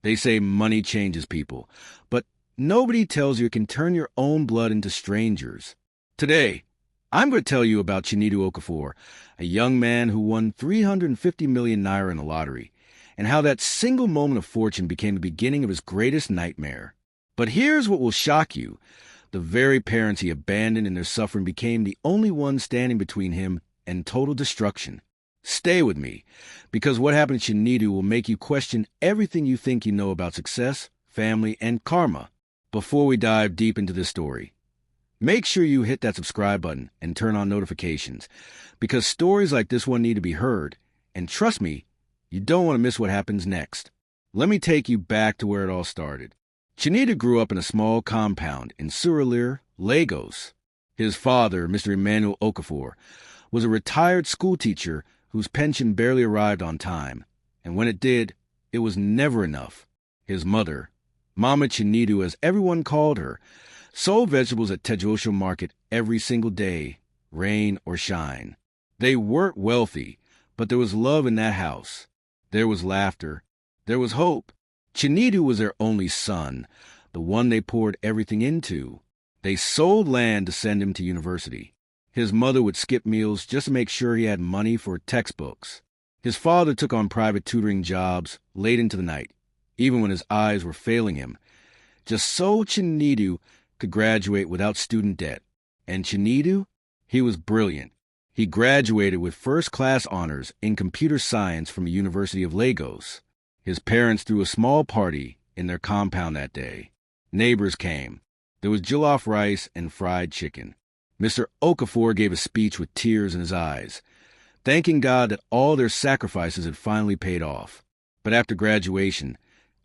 They say money changes people, but nobody tells you it can turn your own blood into strangers. Today, I'm going to tell you about Chinedu Okafor, a young man who won 350 million naira in the lottery, and how that single moment of fortune became the beginning of his greatest nightmare. But here's what will shock you. The very parents he abandoned in their suffering became the only ones standing between him and total destruction. Stay with me, because what happened to Chinedu will make you question everything you think you know about success, family, and karma. Before we dive deep into this story, make sure you hit that subscribe button and turn on notifications, because stories like this one need to be heard, and trust me, you don't want to miss what happens next. Let me take you back to where it all started. Chinedu grew up in a small compound in Surulere, Lagos. His father, Mr. Emmanuel Okafor, was a retired schoolteacher whose pension barely arrived on time, and when it did, it was never enough. His mother, Mama Chinedu as everyone called her, sold vegetables at Tejosho Market every single day, rain or shine. They weren't wealthy, but there was love in that house. There was laughter. There was hope. Chinedu was their only son, the one they poured everything into. They sold land to send him to university. His mother would skip meals just to make sure he had money for textbooks. His father took on private tutoring jobs late into the night, even when his eyes were failing him, just so Chinedu could graduate without student debt. And Chinedu? He was brilliant. He graduated with first-class honors in computer science from the University of Lagos. His parents threw a small party in their compound that day. Neighbors came. There was jollof rice and fried chicken. Mr. Okafor gave a speech with tears in his eyes, thanking God that all their sacrifices had finally paid off. But after graduation,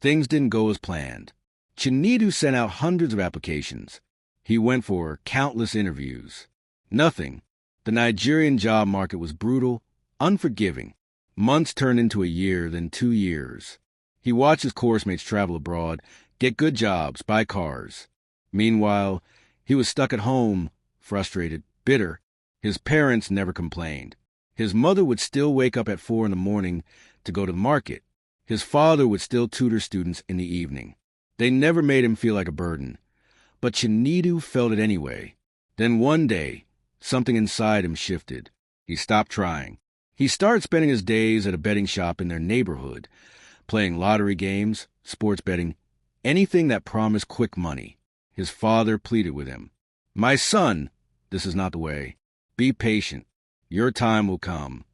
things didn't go as planned. Chinedu sent out hundreds of applications. He went for countless interviews. Nothing. The Nigerian job market was brutal, unforgiving. Months turned into a year, then 2 years. He watched his coursemates travel abroad, get good jobs, buy cars. Meanwhile, he was stuck at home, frustrated, bitter. His parents never complained. His mother would still wake up at 4 a.m. to go to the market. His father would still tutor students in the evening. They never made him feel like a burden. But Chinedu felt it anyway. Then one day, something inside him shifted. He stopped trying. He started spending his days at a betting shop in their neighborhood, playing lottery games, sports betting, anything that promised quick money. His father pleaded with him. "My son, this is not the way. Be patient. Your time will come."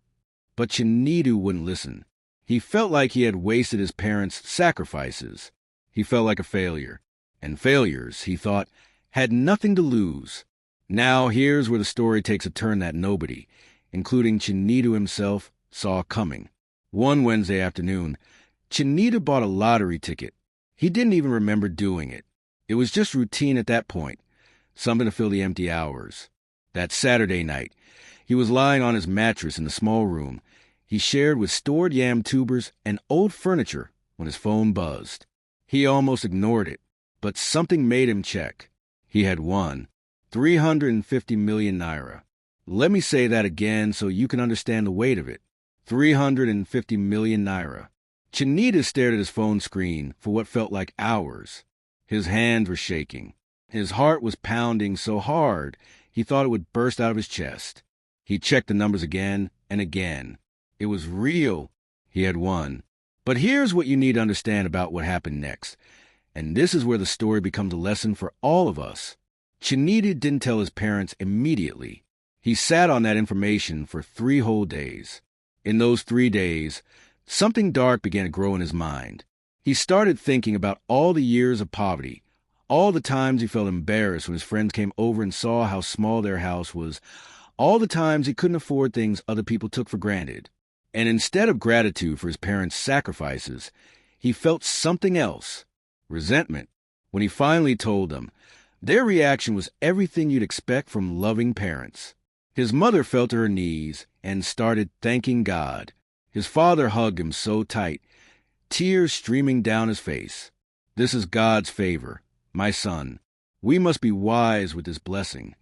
But Chinedu wouldn't listen. He felt like he had wasted his parents' sacrifices. He felt like a failure. And failures, he thought, had nothing to lose. Now here's where the story takes a turn that nobody, including Chinedu himself, saw coming. One Wednesday afternoon, Chinedu bought a lottery ticket. He didn't even remember doing it. It was just routine at that point, something to fill the empty hours. That Saturday night, he was lying on his mattress in the small room he shared with stored yam tubers and old furniture when his phone buzzed. He almost ignored it, but something made him check. He had won 350 million naira. Let me say that again so you can understand the weight of it. 350 million naira. Chinedu stared at his phone screen for what felt like hours. His hands were shaking. His heart was pounding so hard he thought it would burst out of his chest. He checked the numbers again and again. It was real. He had won. But here's what you need to understand about what happened next. And this is where the story becomes a lesson for all of us. Chinedu didn't tell his parents immediately. He sat on that information for 3 whole days. In those 3 days, something dark began to grow in his mind. He started thinking about all the years of poverty, all the times he felt embarrassed when his friends came over and saw how small their house was, all the times he couldn't afford things other people took for granted. And instead of gratitude for his parents' sacrifices, he felt something else, resentment. When he finally told them, their reaction was everything you'd expect from loving parents. His mother fell to her knees and started thanking God. His father hugged him so tight, tears streaming down his face. "This is God's favor, my son. We must be wise with this blessing."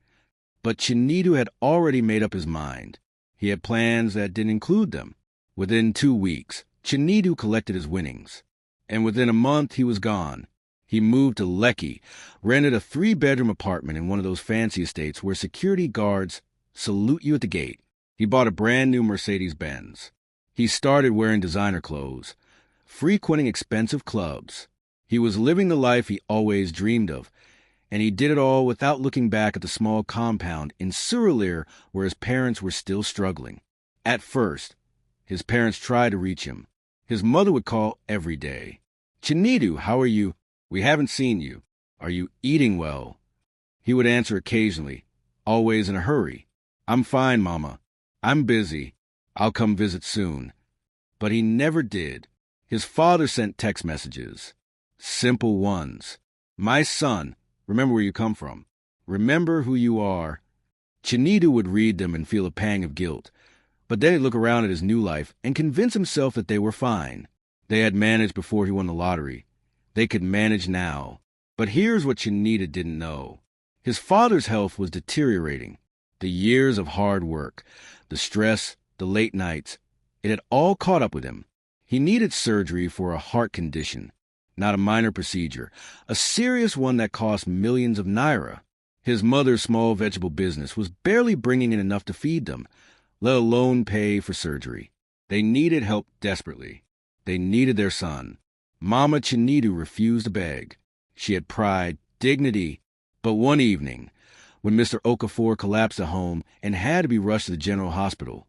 But Chinedu had already made up his mind. He had plans that didn't include them. Within 2 weeks, Chinedu collected his winnings. And within a month, he was gone. He moved to Lekki, rented a 3-bedroom apartment in one of those fancy estates where security guards salute you at the gate. He bought a brand new Mercedes-Benz. He started wearing designer clothes, frequenting expensive clubs. He was living the life he always dreamed of, and he did it all without looking back at the small compound in Surulere where his parents were still struggling. At first, his parents tried to reach him. His mother would call every day. "Chinedu, how are you? We haven't seen you. Are you eating well?" He would answer occasionally, always in a hurry. "I'm fine, Mama. I'm busy. I'll come visit soon." But he never did. His father sent text messages. Simple ones. "My son, remember where you come from. Remember who you are." Chinedu would read them and feel a pang of guilt. But then he'd look around at his new life and convince himself that they were fine. They had managed before he won the lottery. They could manage now. But here's what Chinedu didn't know. His father's health was deteriorating. The years of hard work, the stress, the late nights, it had all caught up with him. He needed surgery for a heart condition, not a minor procedure, a serious one that cost millions of naira. His mother's small vegetable business was barely bringing in enough to feed them, let alone pay for surgery. They needed help desperately. They needed their son. Mama Chinedu refused to beg. She had pride, dignity. But one evening, when Mr. Okafor collapsed at home and had to be rushed to the general hospital,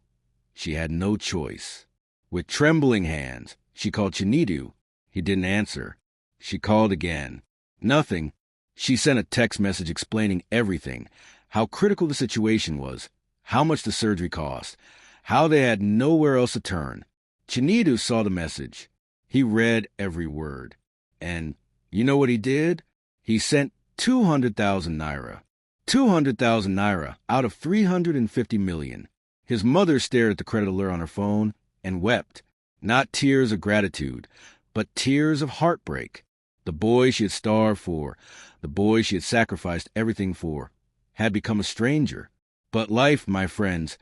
she had no choice. With trembling hands, she called Chinedu. He didn't answer. She called again. Nothing. She sent a text message explaining everything, how critical the situation was, how much the surgery cost, how they had nowhere else to turn. Chinedu saw the message. He read every word. And you know what he did? He sent 200,000 naira. 200,000 naira out of 350 million. His mother stared at the credit alert on her phone and wept. Not tears of gratitude, but tears of heartbreak. The boy she had starved for, the boy she had sacrificed everything for, had become a stranger. But life, my friends,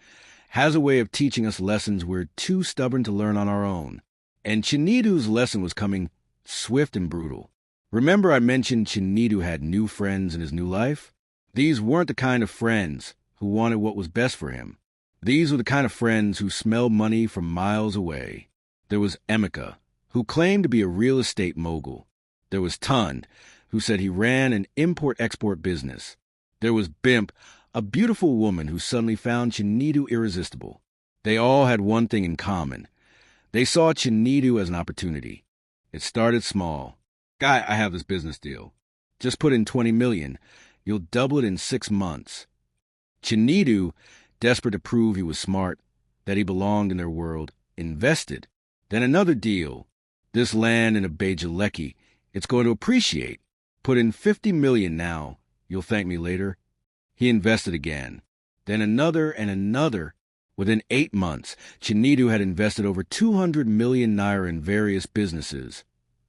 has a way of teaching us lessons we're too stubborn to learn on our own. And Chinedu's lesson was coming swift and brutal. Remember I mentioned Chinedu had new friends in his new life? These weren't the kind of friends who wanted what was best for him. These were the kind of friends who smelled money from miles away. There was Emeka, who claimed to be a real estate mogul. There was Tund, who said he ran an import-export business. There was Bimp, a beautiful woman who suddenly found Chinedu irresistible. They all had one thing in common. They saw Chinedu as an opportunity. It started small. "Guy, I have this business deal. Just put in 20 million. You'll double it in 6 months." Chinedu, desperate to prove he was smart, that he belonged in their world, invested. Then another deal. "This land in Lekki, it's going to appreciate. Put in 50 million now. You'll thank me later." He invested again. Then another and another. Within 8 months, Chinedu had invested over 200 million naira in various businesses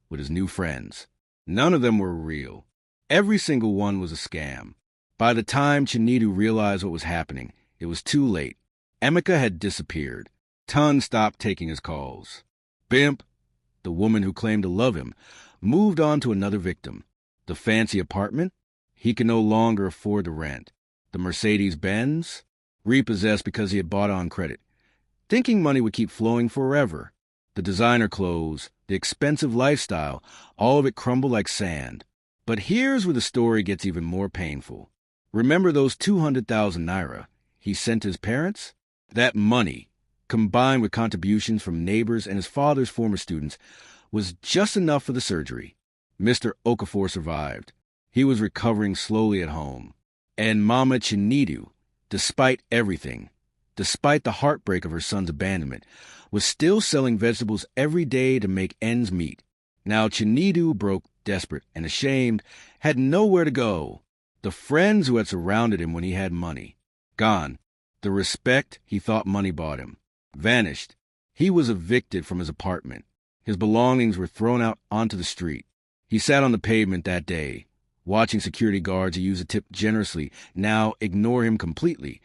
with his new friends. None of them were real. Every single one was a scam. By the time Chinedu realized what was happening, it was too late. Emeka had disappeared. Tund stopped taking his calls. Bimp, the woman who claimed to love him, moved on to another victim. The fancy apartment? He could no longer afford the rent. The Mercedes-Benz? Repossessed because he had bought on credit, thinking money would keep flowing forever. The designer clothes, the expensive lifestyle, all of it crumbled like sand. But here's where the story gets even more painful. Remember those 200,000 naira he sent his parents? That money, combined with contributions from neighbors and his father's former students, was just enough for the surgery. Mr. Okafor survived. He was recovering slowly at home. And Mama Chinedu, despite everything, despite the heartbreak of her son's abandonment, was still selling vegetables every day to make ends meet. Now Chinedu, broke, desperate, and ashamed, had nowhere to go. The friends who had surrounded him when he had money, gone. The respect he thought money bought him, vanished. He was evicted from his apartment. His belongings were thrown out onto the street. He sat on the pavement that day, watching security guards who used a tip generously now ignore him completely.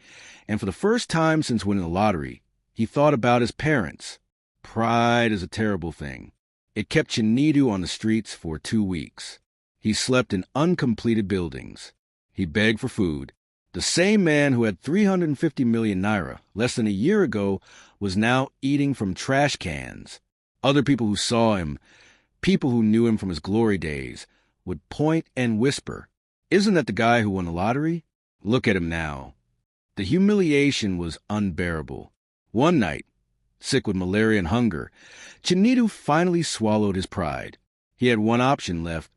And for the first time since winning the lottery, he thought about his parents. Pride is a terrible thing. It kept Chinedu on the streets for 2 weeks. He slept in uncompleted buildings. He begged for food. The same man who had 350 million naira less than a year ago was now eating from trash cans. Other people who saw him, people who knew him from his glory days, would point and whisper, "Isn't that the guy who won the lottery? Look at him now." The humiliation was unbearable. One night, sick with malaria and hunger, Chinedu finally swallowed his pride. He had one option left,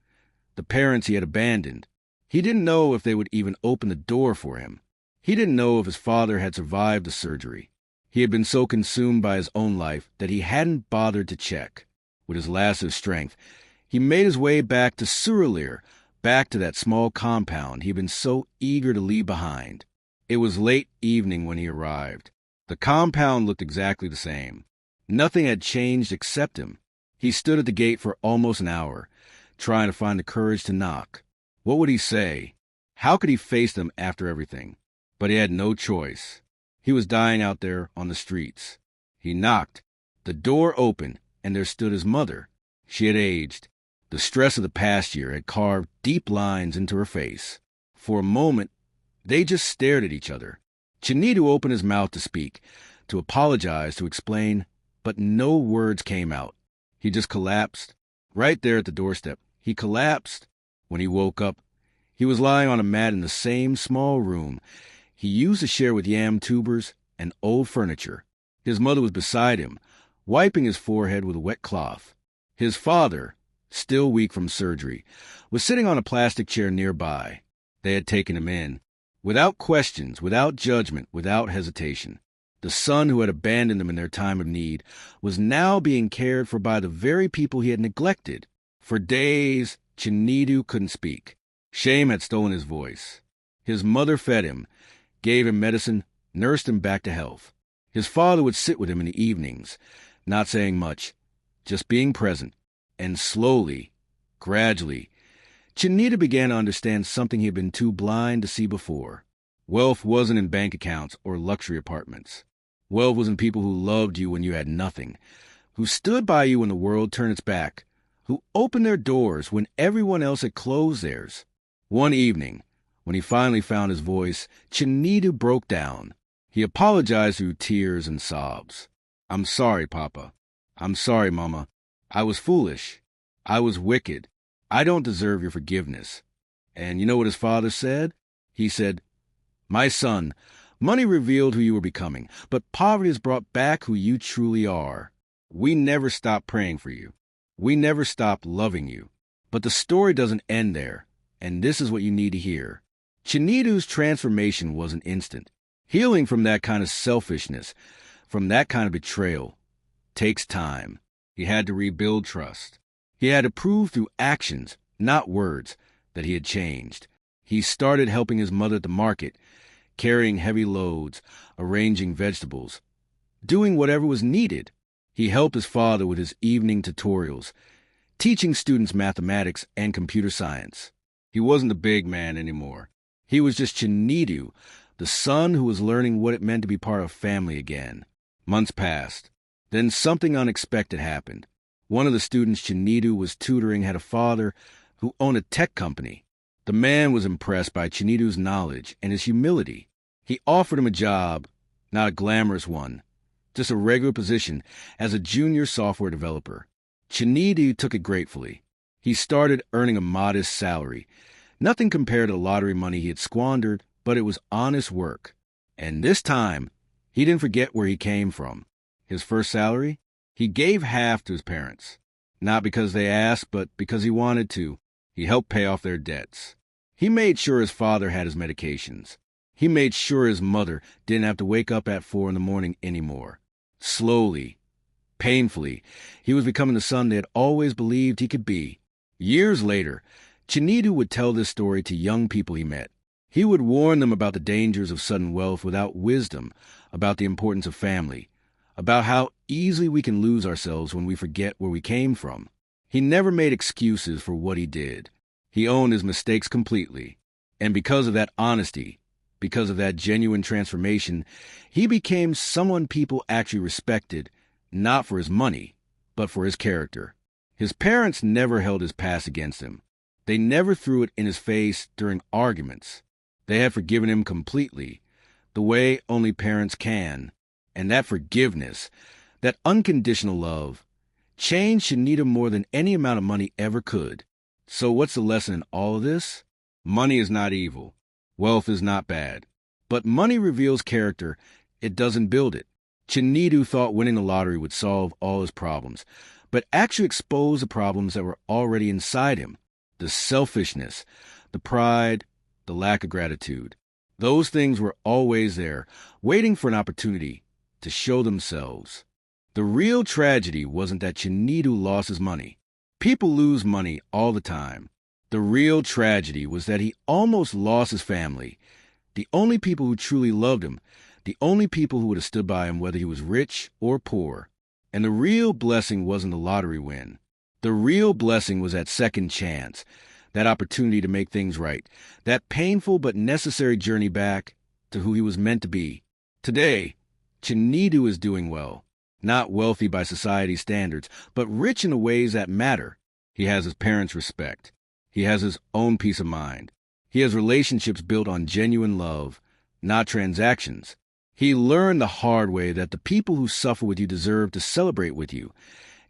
the parents he had abandoned. He didn't know if they would even open the door for him. He didn't know if his father had survived the surgery. He had been so consumed by his own life that he hadn't bothered to check. With his last of strength, he made his way back to Surulere, back to that small compound he had been so eager to leave behind. It was late evening when he arrived. The compound looked exactly the same. Nothing had changed except him. He stood at the gate for almost an hour, trying to find the courage to knock. What would he say? How could he face them after everything? But he had no choice. He was dying out there on the streets. He knocked. The door opened, and there stood his mother. She had aged. The stress of the past year had carved deep lines into her face. For a moment, they just stared at each other. Chinedu opened his mouth to speak, to apologize, to explain, but no words came out. He just collapsed. Right there at the doorstep, he collapsed. When he woke up, he was lying on a mat in the same small room he used to share with yam tubers and old furniture. His mother was beside him, wiping his forehead with a wet cloth. His father, still weak from surgery, was sitting on a plastic chair nearby. They had taken him in. Without questions, without judgment, without hesitation. The son who had abandoned them in their time of need was now being cared for by the very people he had neglected. For days, Chinedu couldn't speak. Shame had stolen his voice. His mother fed him, gave him medicine, nursed him back to health. His father would sit with him in the evenings, not saying much, just being present. And slowly, gradually, Chinedu began to understand something he had been too blind to see before. Wealth wasn't in bank accounts or luxury apartments. Wealth was in people who loved you when you had nothing, who stood by you when the world turned its back, who opened their doors when everyone else had closed theirs. One evening, when he finally found his voice, Chinedu broke down. He apologized through tears and sobs. "I'm sorry, Papa. I'm sorry, Mama. I was foolish. I was wicked. I don't deserve your forgiveness." And you know what his father said? He said, "My son, money revealed who you were becoming, but poverty has brought back who you truly are. We never stopped praying for you. We never stopped loving you. But the story doesn't end there, and this is what you need to hear." Chinedu's transformation wasn't instant. Healing from that kind of selfishness, from that kind of betrayal, takes time. He had to rebuild trust. He had to prove through actions, not words, that he had changed. He started helping his mother at the market, carrying heavy loads, arranging vegetables, doing whatever was needed. He helped his father with his evening tutorials, teaching students mathematics and computer science. He wasn't the big man anymore. He was just Chinedu, the son who was learning what it meant to be part of family again. Months passed. Then something unexpected happened. One of the students Chinedu was tutoring had a father who owned a tech company. The man was impressed by Chinedu's knowledge and his humility. He offered him a job, not a glamorous one, just a regular position as a junior software developer. Chinedu took it gratefully. He started earning a modest salary. Nothing compared to the lottery money he had squandered, but it was honest work. And this time, he didn't forget where he came from. His first salary? He gave half to his parents. Not because they asked, but because he wanted to. He helped pay off their debts. He made sure his father had his medications. He made sure his mother didn't have to wake up at 4 a.m. anymore. Slowly, painfully, he was becoming the son they had always believed he could be. Years later, Chinedu would tell this story to young people he met. He would warn them about the dangers of sudden wealth without wisdom, about the importance of family, about how easily we can lose ourselves when we forget where we came from. He never made excuses for what he did. He owned his mistakes completely. And because of that honesty, because of that genuine transformation, he became someone people actually respected, not for his money, but for his character. His parents never held his past against him. They never threw it in his face during arguments. They had forgiven him completely, the way only parents can. And that forgiveness, that unconditional love, changed Chinedu more than any amount of money ever could. So what's the lesson in all of this? Money is not evil. Wealth is not bad. But money reveals character. It doesn't build it. Chinedu thought winning the lottery would solve all his problems, but actually exposed the problems that were already inside him. The selfishness, the pride, the lack of gratitude. Those things were always there, waiting for an opportunity to show themselves. The real tragedy wasn't that Chinedu lost his money. People lose money all the time. The real tragedy was that he almost lost his family, the only people who truly loved him, the only people who would have stood by him whether he was rich or poor. And the real blessing wasn't the lottery win. The real blessing was that second chance, that opportunity to make things right, that painful but necessary journey back to who he was meant to be. Today, Chinedu is doing well, not wealthy by society's standards, but rich in the ways that matter. He has his parents' respect. He has his own peace of mind. He has relationships built on genuine love, not transactions. He learned the hard way that the people who suffer with you deserve to celebrate with you,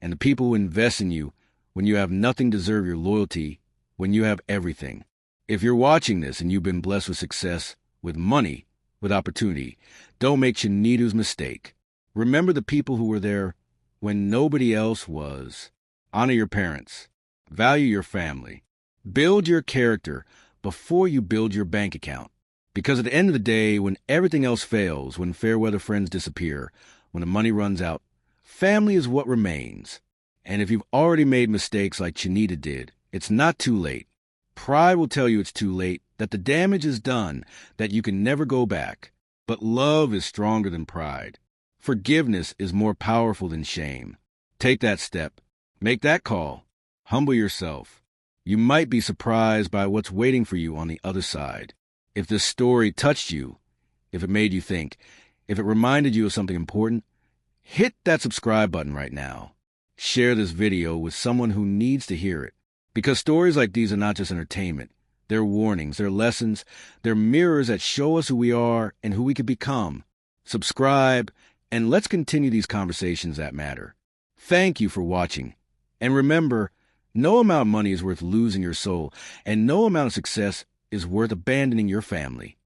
and the people who invest in you when you have nothing deserve your loyalty when you have everything. If you're watching this and you've been blessed with success, with money, with opportunity, don't make Chinedu's mistake. Remember the people who were there when nobody else was. Honor your parents. Value your family. Build your character before you build your bank account. Because at the end of the day, when everything else fails, when fair weather friends disappear, when the money runs out, family is what remains. And if you've already made mistakes like Chinedu did, it's not too late. Pride will tell you it's too late, that the damage is done, that you can never go back. But love is stronger than pride. Forgiveness is more powerful than shame. Take that step. Make that call. Humble yourself. You might be surprised by what's waiting for you on the other side. If this story touched you, if it made you think, if it reminded you of something important, hit that subscribe button right now. Share this video with someone who needs to hear it. Because stories like these are not just entertainment. They're warnings, they're lessons, they're mirrors that show us who we are and who we could become. Subscribe, and let's continue these conversations that matter. Thank you for watching. And remember, no amount of money is worth losing your soul, and no amount of success is worth abandoning your family.